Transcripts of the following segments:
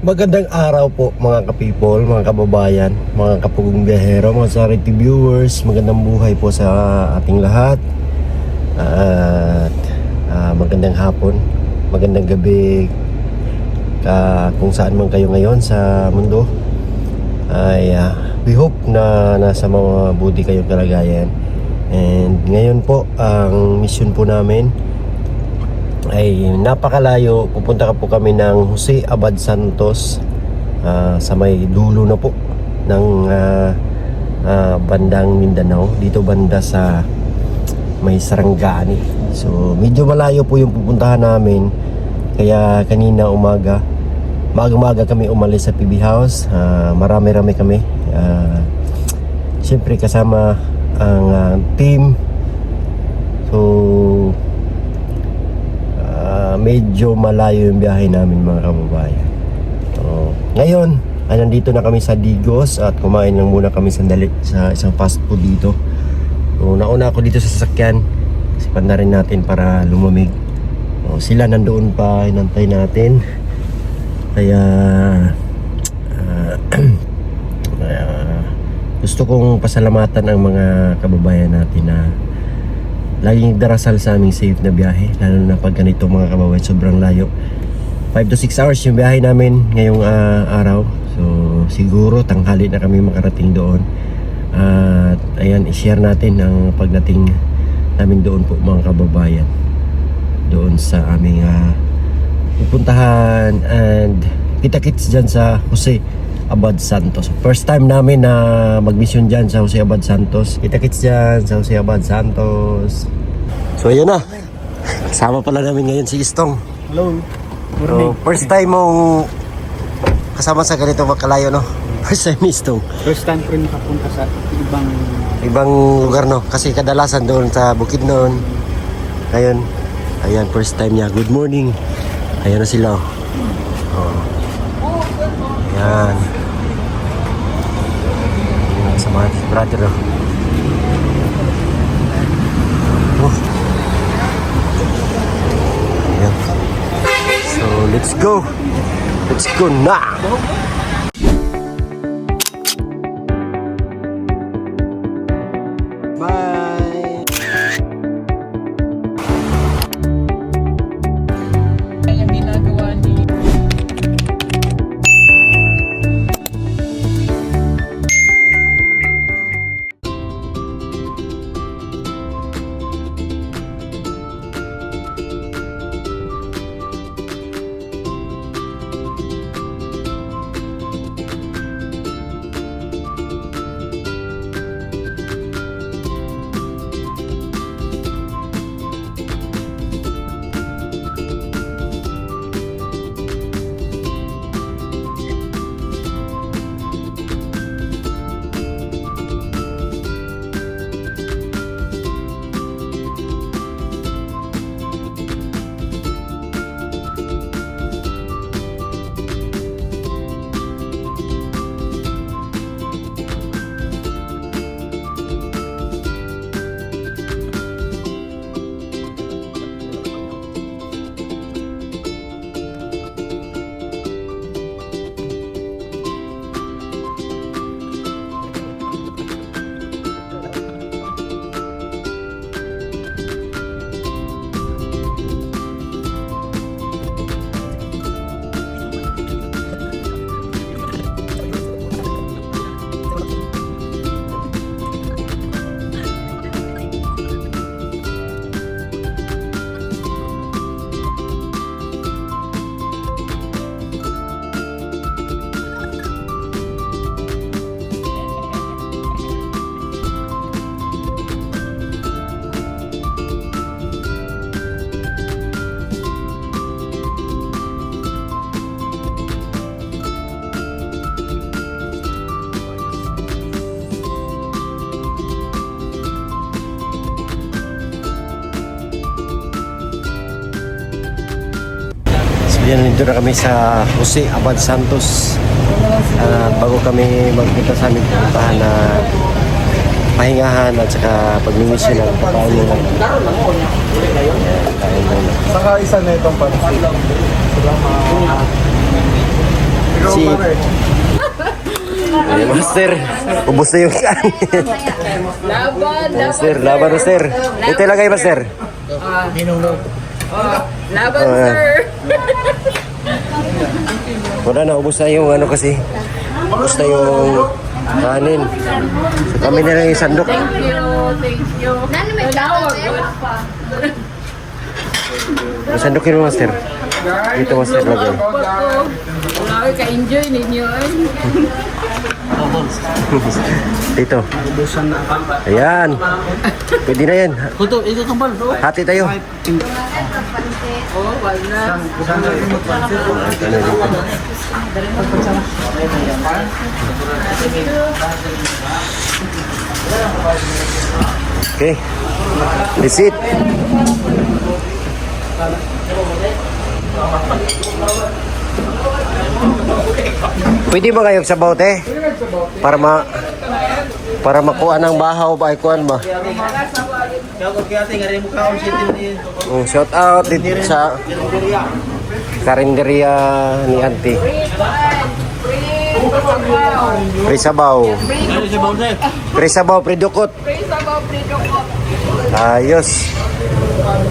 Magandang araw po mga ka-people, mga kababayan, mga kapugong biyahero, mga charity viewers. Magandang buhay po sa ating lahat. At magandang hapon, magandang gabi kung saan man kayo ngayon sa mundo. Ay we hope na nasa mga buti kayong kalagayan. And ngayon po, ang mission po namin ay napakalayo. Pupunta po kami ng Jose Abad Santos, sa may dulo na po ng bandang Mindanao, dito banda sa may Sarangani. So medyo malayo po yung pupuntahan namin, kaya kanina maaga kami umalis sa PB House. Marami-rami kami, siyempre kasama ang team. So medyo malayo yung biyahe namin mga kababayan. So, ngayon ay nandito na kami sa Digos at kumain lang muna kami sandali sa isang fast food dito. So, nauna ako dito sa sasakyan, sipan na rin natin para lumamig. Sila nandoon pa, inantay natin. Kaya gusto kong pasalamatan ang mga kababayan natin na laging darasal sa aming safe na biyahe, lalo na pag ganito mga kababayan, sobrang layo. 5 to 6 hours yung biyahe namin ngayong araw. So siguro tanghali na kami makarating doon. At ayan, i-share natin ang pagdating namin doon po mga kababayan, doon sa aming pupuntahan. And kita-kits dyan sa Jose Abad Santos. First time namin na mag-mission dyan sa Jose Abad Santos. Kita-kits dyan sa Jose Abad Santos. So ayan na, kasama pala namin ngayon si Istong. Hello. So, first time mong kasama sa ganito magkalayo, no? First time ni Istong. First time ko rin nakapunta sa Ibang lugar, no? Kasi kadalasan doon sa bukid noon. Ngayon, ayan, first time niya. Good morning. Ayan na sila. Ayan. Sa mga brother, no? Ayan. So let's go na. Bye. Yung ginagawa ni Yan, nandito na kami sa Jose Abad Santos. Bago kami magpunta sa aming puntahan na pahingahan at saka pagmimisyon ng pagkain nila. Saka isa na itong pansit. Si... Ay, master. Ubus na yung kan. Laban, Master, laban master. Ito lagay master. Laban, Oh, yan. sir. Wala na, ubus na yung ano kasi. Ubus na yung kanin. So kami na lang yung sandok. Thank you. Nano may Tawag. Sandokin mo master. Dito master lagay. Wala ka-enjoy ninyo. Dito. Ayan. Pwede na yan. Ito kambal. Hati tayo. Oh, wala. Okay. That's it. Pwede ba kayong sabaw te? Para makuha ng bahaw ba ikuan ba? Shout out dito sa karinderya ni Auntie. Pre sabaw. Pre sabaw, pre dukot. Praise about Pridokot. Ayos.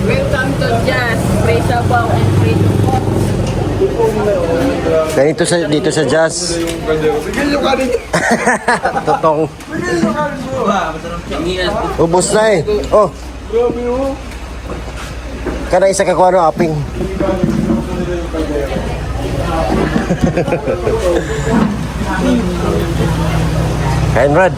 Welcome to Jazz. Praise about and Pridokot. Ganito sa dito sa jazz. Totong. Ubus na eh. Oh. Kana isa ka kuano aping. Kain Brad.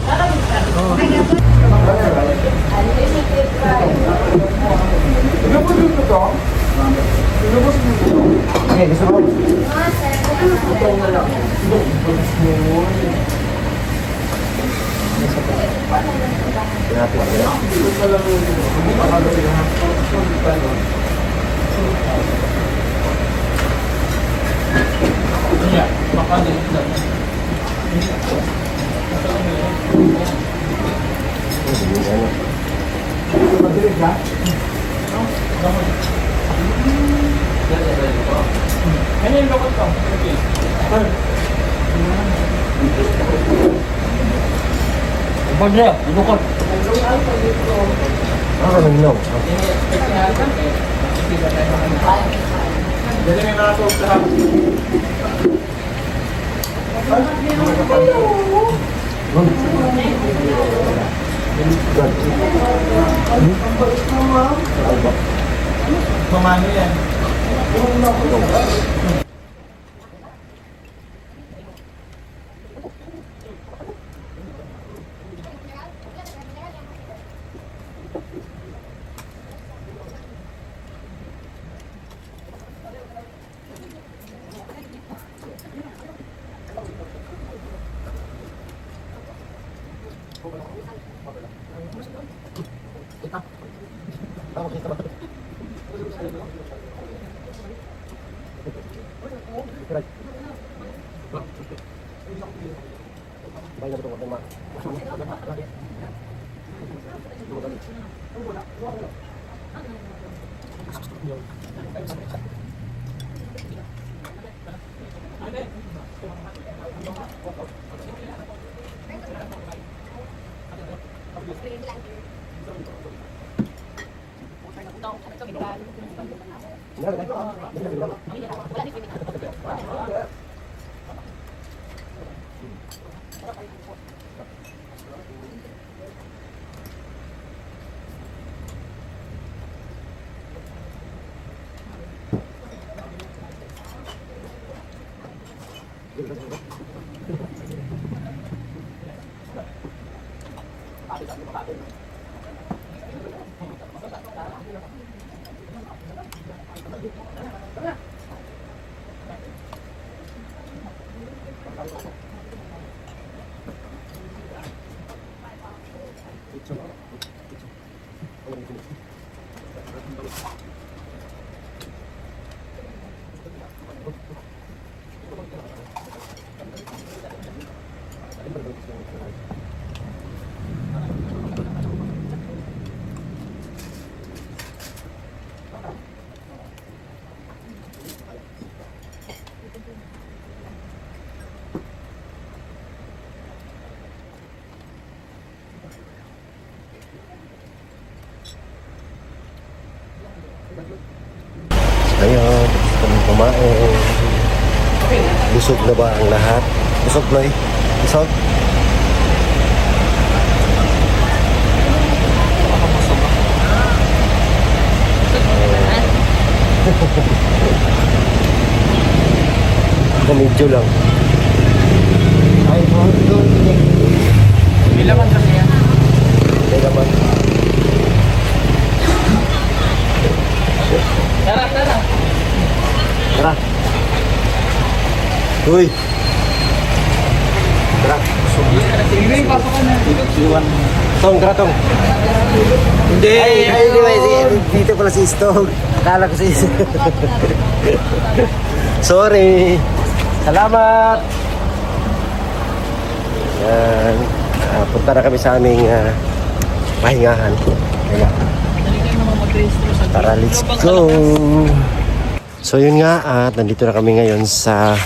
Padre, dukot. Ano nang no? Pamano yan? Ngayon, tapos kami kumain. Busog na ba ang lahat? Busog, Noy? Busog? Medyo lang. Ay, doon. May laman kasi yan. May laman. Tara, tara. Tara. Uy. Tara. Sige, pasok ka na. Iwan. Tong, tara tong. Hindi. Ay, di ba? Dito pala si Stog. Akala ko si... Sorry. Salamat. Yan. Punta na kami sa aming pahingahan. Ayan. Tara, let's go. So yun nga, at nandito na kami ngayon sa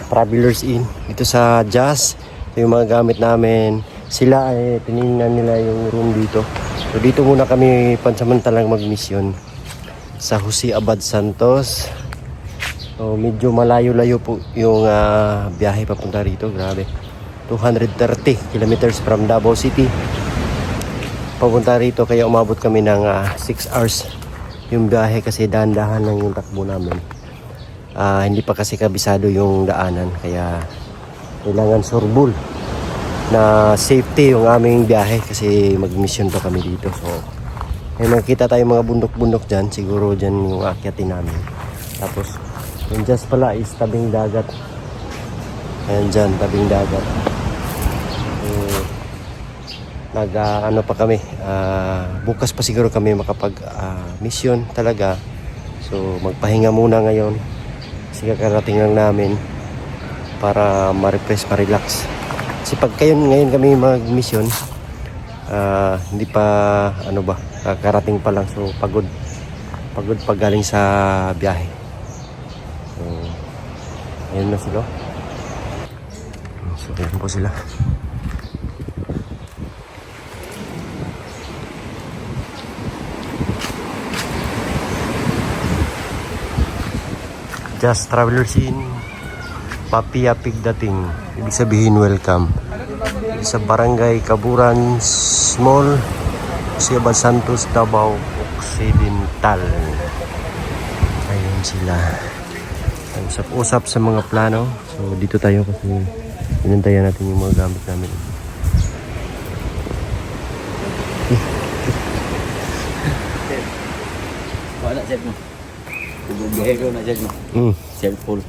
Travelers Inn. Dito sa Jazz. Ito yung mga gamit namin. Sila ay tinignan nila yung room dito. So dito muna kami pansamantalang mag-mission sa Jose Abad Santos. So medyo malayo-layo po yung biyahe papunta rito. Grabe. 230 kilometers from Davao City. Papunta rito kaya umabot kami ng 6 hours yung biyahe kasi dahan-dahan lang yung takbo namin. Hindi pa kasi kabisado yung daanan kaya kailangan surbol na safety yung aming biyahe kasi mag-mission pa kami dito. So may makita tayong mga bundok-bundok dyan, siguro dyan yung akyatin namin. Tapos yung just pala is tabing dagat. Ayan dyan, tabing dagat. Ano pa kami, bukas pa siguro kami makapag mission talaga. So magpahinga muna ngayon kasi kakarating lang namin para ma-refresh, ma-relax. Kasi pag ngayon kami mag-mission, hindi pa kakarating pa lang, so pagod pag galing sa biyahe. So ayun na sila. So ayun po sila. Just Travelers Inn, Papiapig dating, ibig sabihin welcome. Sa Barangay Kaburan Small, Jose Abad Santos, Davao Occidental. Ayun sila. Usap-usap sa mga plano. So dito tayo kasi inantayan natin yung mga gamit namin. Wala, set mo. Biyahe ko na dyan. Cellphone.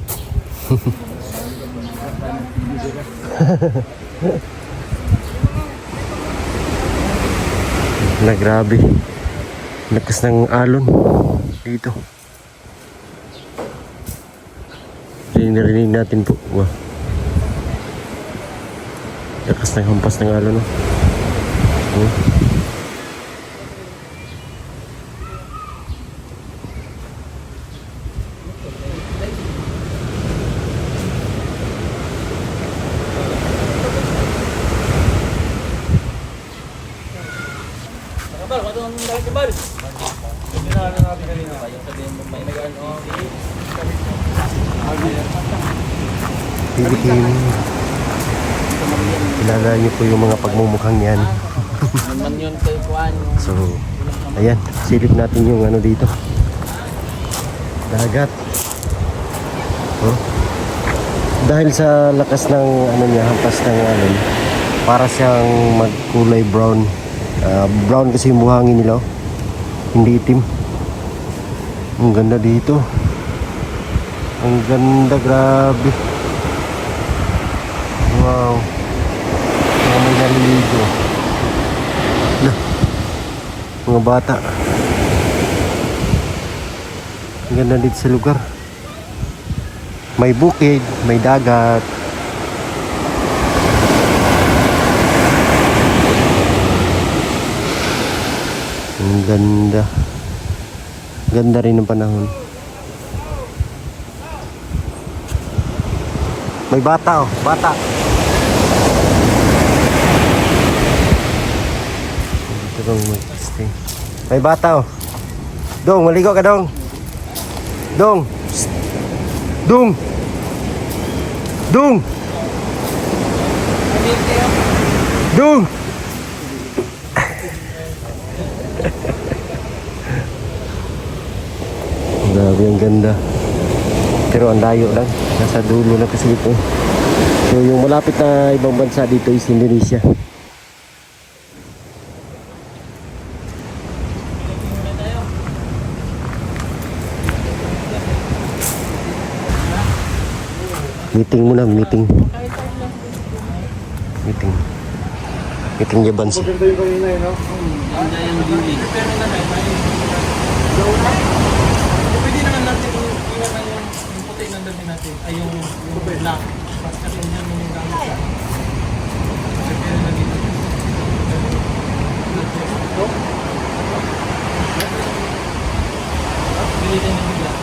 Na grabe. Lakas ng alon dito. Narinig natin po. Wow. Lakas ng hampas ng alon. Philippine. Kilala niyo po yung mga pagmumukhang yan. Naman yun kay Juan. So, ayan. Silip natin yung ano dito. Dagat. Oh. Dahil sa lakas ng ano niya, hampas ng alon, para siyang magkulay brown. Brown kasi yung buhangin nila. Hindi itim. Ang ganda dito. Ang ganda, grabe. Wow. May naliligo. Mga bata. Ang ganda dito sa lugar. May bukid, may dagat. Ang ganda. Ganda rin ng panahon. May bata, bata. Dito bang may stay? May bata, Dong, maligo ka, Dong. Dong. Psst. Dong. Dong. Dong. Grabe, ang ganda. Pero ang layo lang. Nasa dulo na kasi ito. So yung malapit na ibang bansa dito is Indonesia. Meeting muna, meeting. Meeting. Meeting Japan sih. Pwede naman natin iwanan yung puti ng dami natin. Ay yung black. Kasi yan yung gamit sa. Kasi pwede na dito. Pwede din yung black.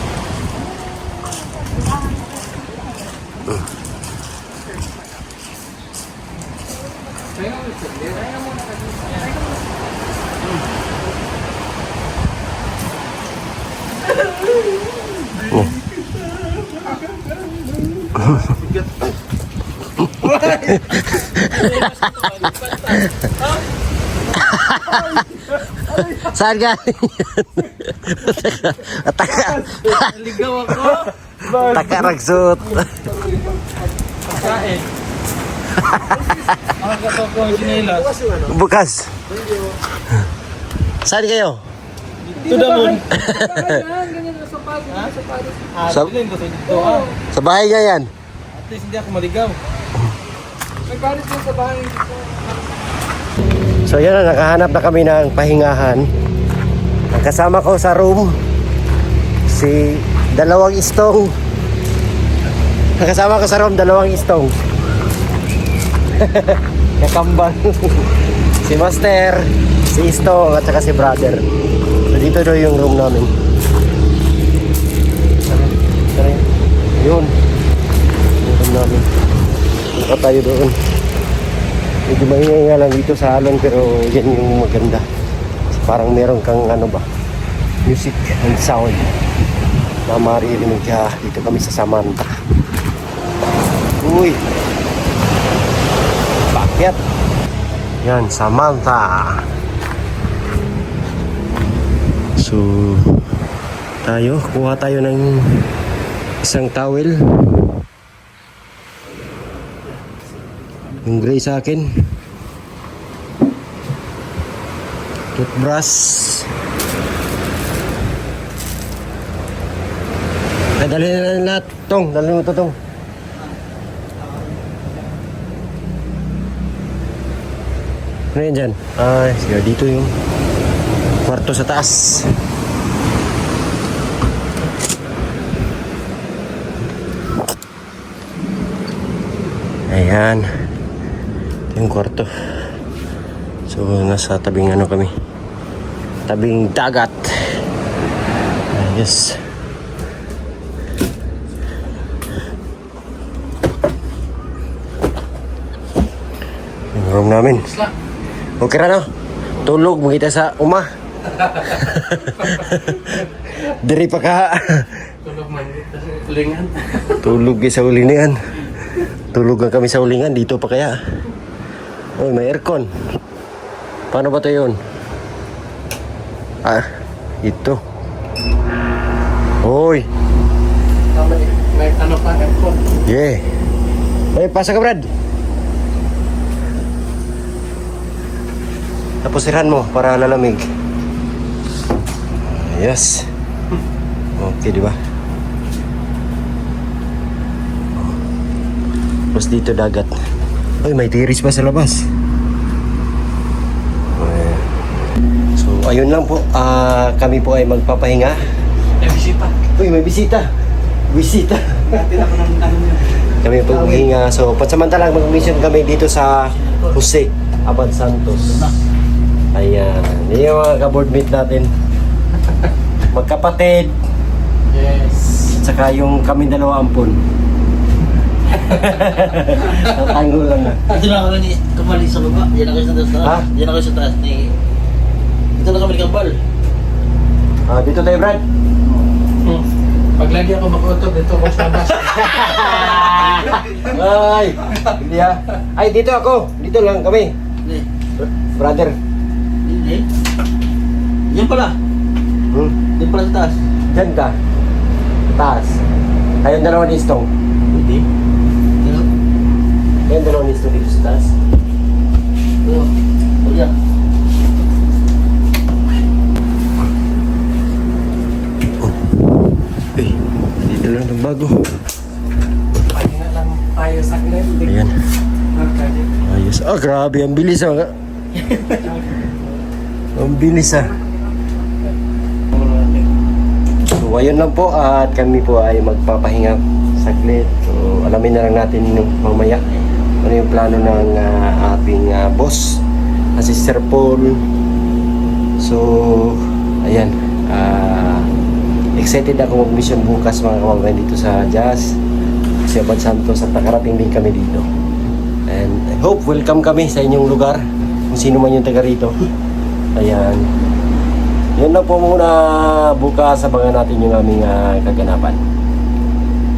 Saan galing yan? Ataka. Ligaw ako. Ataka ragsot. Kain. Ang gato ko yung chinelas. Bukas. Saan kayo? To the moon. Sa- Bilhin ko dito ah. Sa bahay niya yan. At least hindi ako maligaw. Nagpalit din sa bahay. So yan na, nakahanap na kami ng pahingahan. Ang kasama ko sa room, si dalawang istong. Ang kasama ko sa room, dalawang istong. Kakambal. Si Master, si Istong, at saka si Brother. So dito daw yung room namin. Yun. Yung room namin. Punta tayo doon. Medyo maingay nga lang dito sa halon pero yan yung maganda. Parang meron kang ano ba, music and sound na maririnig ka. Dito kami sa Samantha. Uy! Bakit? Yan, Samantha. So, kuha tayo ng isang towel. Yung gray sa akin. Toothbrush. Dali na lahat. Tong, dali mo to, Tong. Ano yan dyan? Sige, dito yung kwarto sa taas. Ayan. Yung kwarto. So nasa tabing ano kami, tabing dagat. Yes. Yung room namin. Okay ra no? Tulog mo kita sa uma. Diri pa ka. Tulog man dito sa ulingan. Tulog sa ulingan. Tulog kami sa ulingan dito pa kaya. Oy, may aircon. Paano ba 'to 'yun? Ito. Oy. May ano pa aircon. Yeah. Pasa ka, Brad. Tapos sirahan mo para lalamig. Yes. Okay, di ba? Tapos dito dagat. Uy, may tiris pa sa labas. So, ayun lang po. Kami po ay magpapahinga. May bisita. Uy, may bisita. Bisita. Natin ako ng ano niya. Kami po magpapahinga. So, pansamantalang mag-mission kami dito sa Jose Abad Santos. Ayan. Yan yung mga ka-board mate natin. Magkapatid. Yes. At saka yung kami dalawa ampon. Tatango lang na. Ito na kami ni Kamali sa baba. Diyan na kayo sa taas. Ha? Diyan na kayo sa taas ni... Ito na kami ni Kambal. Dito tayo, Brad. Pag lagi ako mag-utog, dito ako sa labas. Ay, hindi ah. Ay, dito ako. Dito lang kami. Hindi. Brother. Hindi. Yan pala. Yan pala sa taas. Diyan ka. Taas. Tayong dalawa ni Stong. Hindi. Yan. Tayong dalawa ni Stong dito sa taas. Ito. O yan. Eh, dito lang ng bago. Pahinga lang tayo saglit. Ayan. Ayos. Ah, grabe. Ang bilis ah. Ang bilis ah. So, ayun lang po at kami po ay magpapahinga saglit. So, alamin na lang natin mamaya ano yung plano ng ating boss na si Sir Paul. So, ayan. Excited ako mag-mission bukas mga kawagan dito sa Jazz. Sa Abad Santos at nakarating din kami dito. And I hope welcome kami sa inyong lugar kung sino man yung taga rito. Ayan. Yun lang po muna, bukas abangan natin yung aming kaganapan.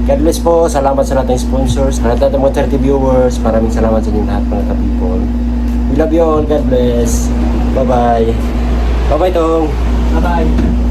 God bless po. Salamat sa lahat ng sponsors, sa lahat ng mga 30 viewers. Maraming salamat sa inyong lahat mga ka-people. We love you all. God bless. Bye-bye. Bye-bye, Tong. Bye-bye.